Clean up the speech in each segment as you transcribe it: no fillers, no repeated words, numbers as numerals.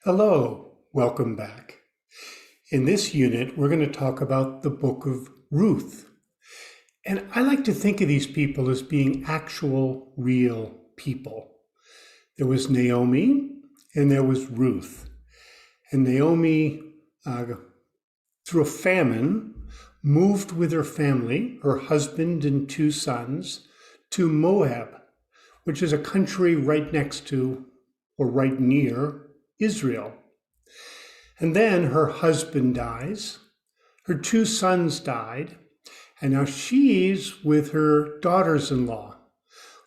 Hello, welcome back. In this unit, we're going to talk about the book of Ruth. And I like to think of these people as being actual, real people. There was Naomi and there was Ruth. And Naomi, through a famine, moved with her family, her husband and two sons, to Moab, which is a country right next to or right near Israel. And then her husband dies, her two sons died, and now she's with her daughters-in-law.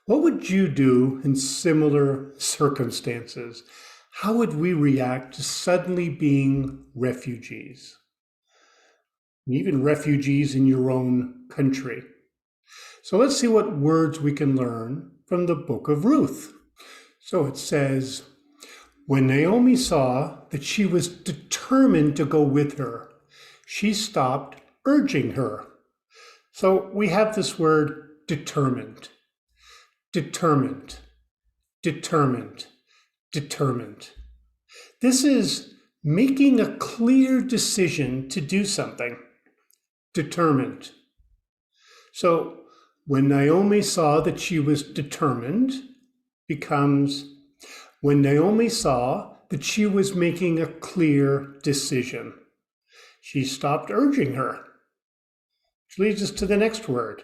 What would you do in similar circumstances? How would we react to suddenly being refugees? Even refugees in your own country. So let's see what words we can learn from the book of Ruth. So it says, when Naomi saw that she was determined to go with her, she stopped urging her. So we have this word determined, determined, determined, determined. This is making a clear decision to do something, determined. So when Naomi saw that she was determined becomes when Naomi saw that she was making a clear decision. She stopped urging her. Which leads us to the next word,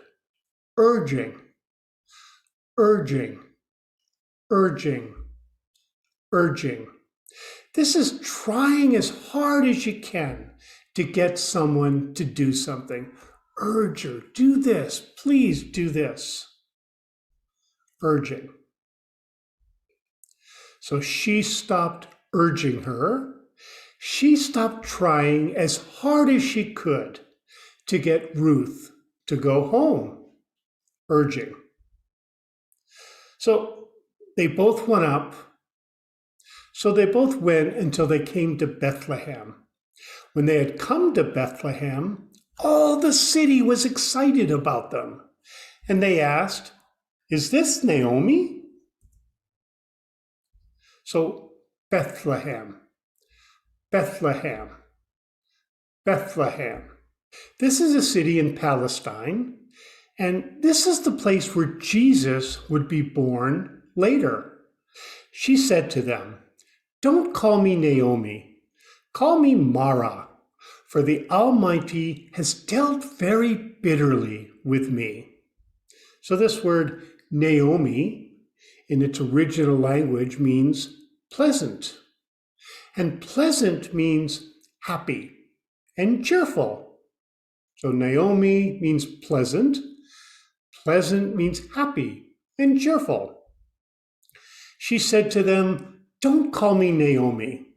urging, urging, urging, urging. This is trying as hard as you can to get someone to do something. Urge her, do this, please do this. Urging. So she stopped urging her. She stopped trying as hard as she could to get Ruth to go home, urging. So they both went up. So they both went until they came to Bethlehem. When they had come to Bethlehem, all the city was excited about them. And they asked, "Is this Naomi?" So Bethlehem, Bethlehem, Bethlehem. This is a city in Palestine, and this is the place where Jesus would be born later. She said to them, "Don't call me Naomi, call me Mara, for the Almighty has dealt very bitterly with me." So this word Naomi in its original language means pleasant. And pleasant means happy and cheerful. So Naomi means pleasant. Pleasant means happy and cheerful. She said to them, "Don't call me Naomi."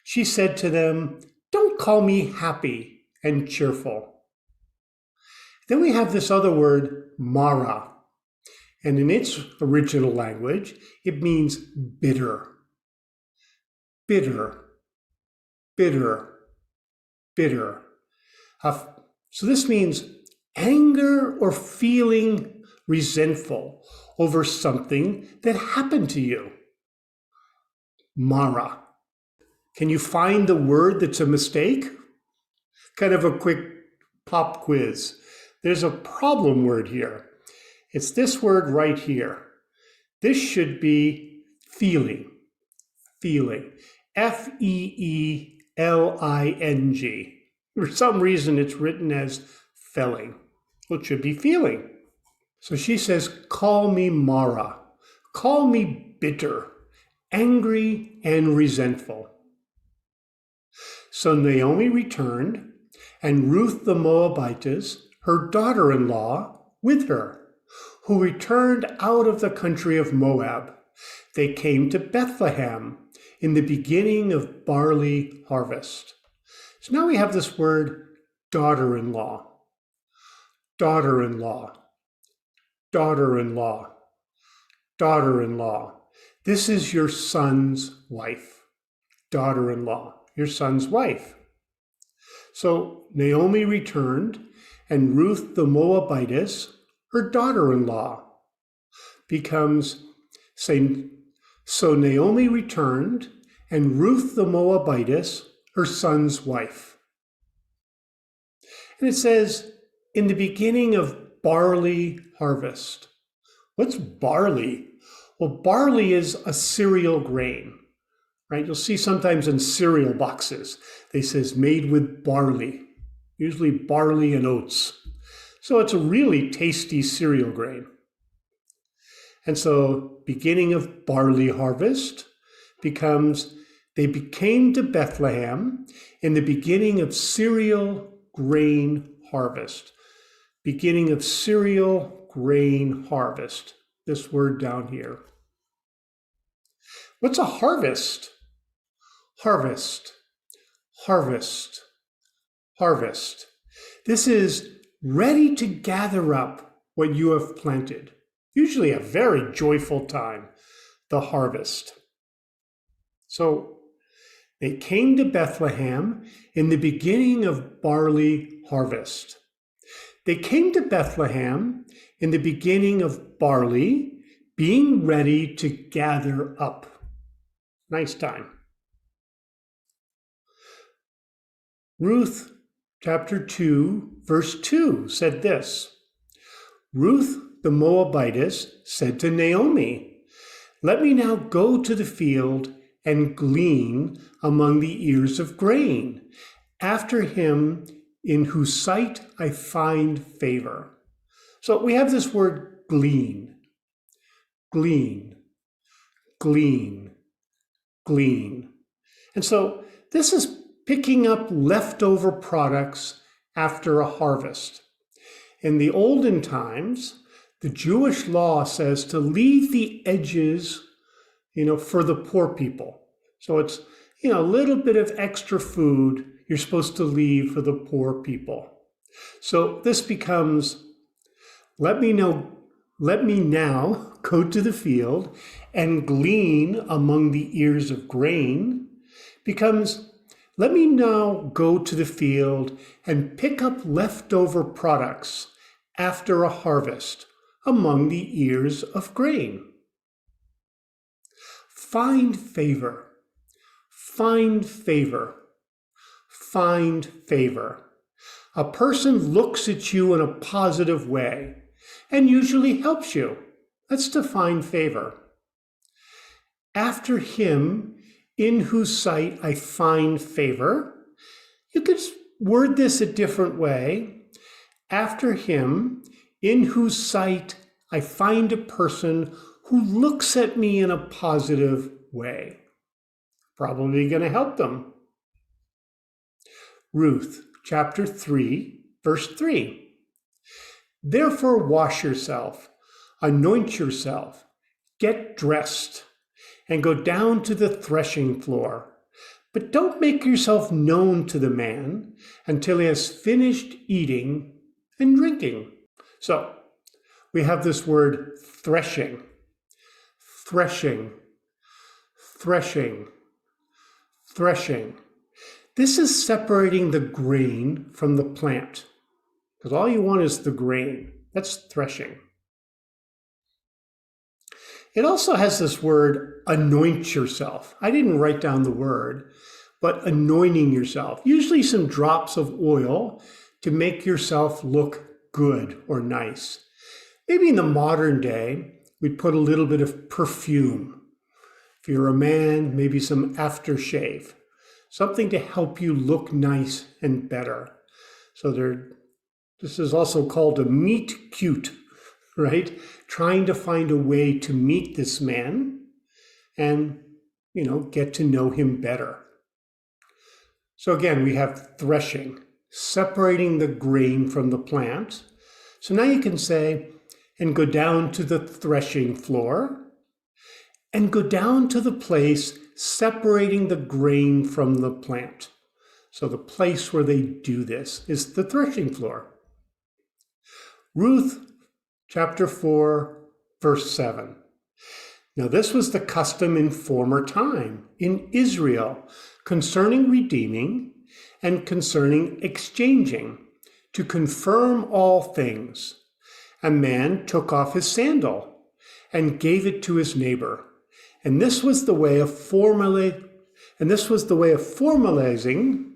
She said to them, "Don't call me happy and cheerful." Then we have this other word, Mara. And in its original language, it means bitter. Bitter, bitter, bitter. So this means anger or feeling resentful over something that happened to you. Mara. Can you find the word that's a mistake? Kind of a quick pop quiz. There's a problem word here. It's this word right here. This should be feeling, feeling. Feeling. For some reason, it's written as felling. Well, it should be feeling. So she says, "Call me Mara. Call me bitter, angry, and resentful." So Naomi returned, and Ruth the Moabitess, her daughter-in-law, with her, who returned out of the country of Moab. They came to Bethlehem in the beginning of barley harvest. So now we have this word daughter-in-law, daughter-in-law, daughter-in-law, daughter-in-law. This is your son's wife, daughter-in-law, your son's wife. So Naomi returned, and Ruth the Moabitess, her daughter-in-law, becomes same. So Naomi returned, and Ruth the Moabitess, her son's wife. And it says, in the beginning of barley harvest. What's barley? Well, barley is a cereal grain, right? You'll see sometimes in cereal boxes, they says made with barley, usually barley and oats. So it's a really tasty cereal grain. And so beginning of barley harvest becomes, they became to Bethlehem in the beginning of cereal grain harvest. Beginning of cereal grain harvest. This word down here. What's a harvest? Harvest, harvest, harvest. This is ready to gather up what you have planted. Usually a very joyful time, the harvest. So they came to Bethlehem in the beginning of barley harvest. They came to Bethlehem in the beginning of barley, being ready to gather up. Nice time. Ruth chapter 2, verse 2 said this. Ruth the Moabitess said to Naomi, "Let me now go to the field and glean among the ears of grain, after him in whose sight I find favor." So we have this word glean, glean, glean, glean. And so this is picking up leftover products after a harvest. In the olden times, the Jewish law says to leave the edges, for the poor people. So it's, a little bit of extra food you're supposed to leave for the poor people. So this becomes, let me now go to the field and glean among the ears of grain, becomes, let me now go to the field and pick up leftover products after a harvest among the ears of grain. Find favor, find favor, find favor. A person looks at you in a positive way and usually helps you. That's to find favor. After him, in whose sight I find favor. You could word this a different way. After him, in whose sight I find a person who looks at me in a positive way. Probably going to help them. Ruth chapter 3, verse 3. Therefore wash yourself, anoint yourself, get dressed, and go down to the threshing floor. But don't make yourself known to the man until he has finished eating and drinking. So we have this word threshing, threshing, threshing, threshing. This is separating the grain from the plant, because all you want is the grain. That's threshing. It also has this word, anoint yourself. I didn't write down the word, but anointing yourself. Usually some drops of oil to make yourself look good or nice. Maybe in the modern day, we'd put a little bit of perfume. If you're a man, maybe some aftershave. Something to help you look nice and better. So this is also called a meet cute, right? Trying to find a way to meet this man and, get to know him better. So again, we have threshing, separating the grain from the plant. So now you can say, and go down to the threshing floor, and go down to the place separating the grain from the plant. So the place where they do this is the threshing floor. Ruth chapter 4, verse 7. Now this was the custom in former time in Israel concerning redeeming and concerning exchanging, to confirm all things. A man took off his sandal and gave it to his neighbor. And this was the way of formerly And this was the way of formalizing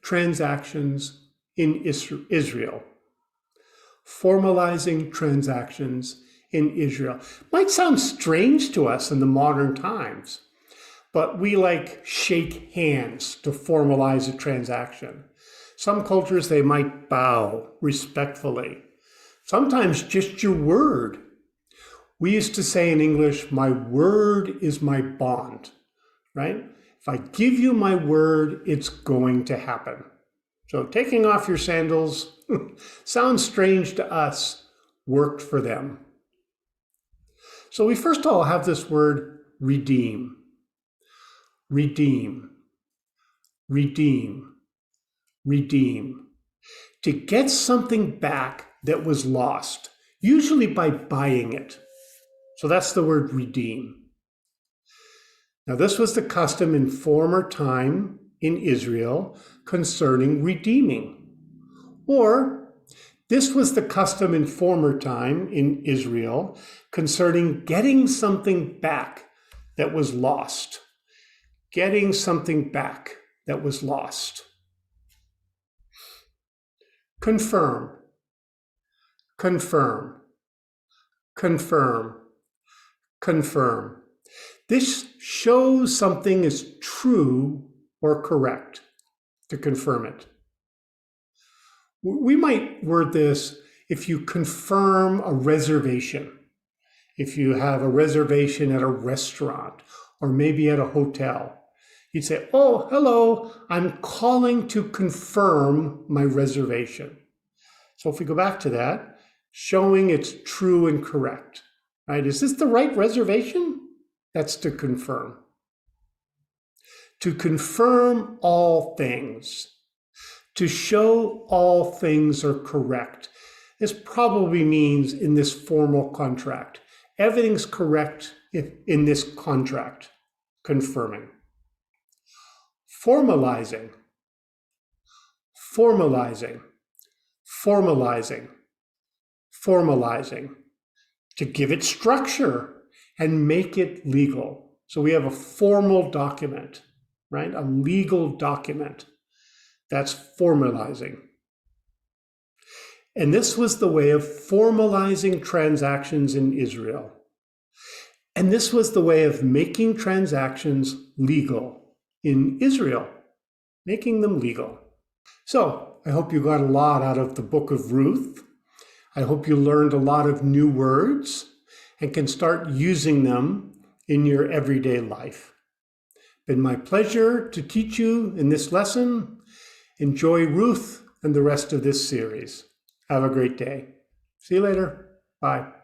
transactions in Israel. Formalizing transactions in Israel. Might sound strange to us in the modern times, but we like shake hands to formalize a transaction. Some cultures, they might bow respectfully. Sometimes just your word. We used to say in English, my word is my bond, right? If I give you my word, it's going to happen. So taking off your sandals sounds strange to us, worked for them. So we first of all have this word redeem. Redeem. Redeem. Redeem. To get something back that was lost, usually by buying it. So that's the word redeem. Now, this was the custom in former time in Israel concerning redeeming. Or this was the custom in former time in Israel concerning getting something back that was lost. Getting something back that was lost. Confirm. Confirm. Confirm. Confirm. This shows something is true or correct, to confirm it. We might word this if you confirm a reservation. If you have a reservation at a restaurant or maybe at a hotel, you'd say, oh, hello, I'm calling to confirm my reservation. So if we go back to that, showing it's true and correct, right? Is this the right reservation? That's to confirm. To confirm all things. To show all things are correct. This probably means in this formal contract. Everything's correct in this contract. Confirming. Formalizing. Formalizing. Formalizing. Formalizing. To give it structure and make it legal. So we have a formal document, right? A legal document. That's formalizing. And this was the way of formalizing transactions in Israel. And this was the way of making transactions legal in Israel, making them legal. So I hope you got a lot out of the book of Ruth. I hope you learned a lot of new words and can start using them in your everyday life. Been my pleasure to teach you in this lesson. Enjoy Ruth and the rest of this series. Have a great day. See you later. Bye.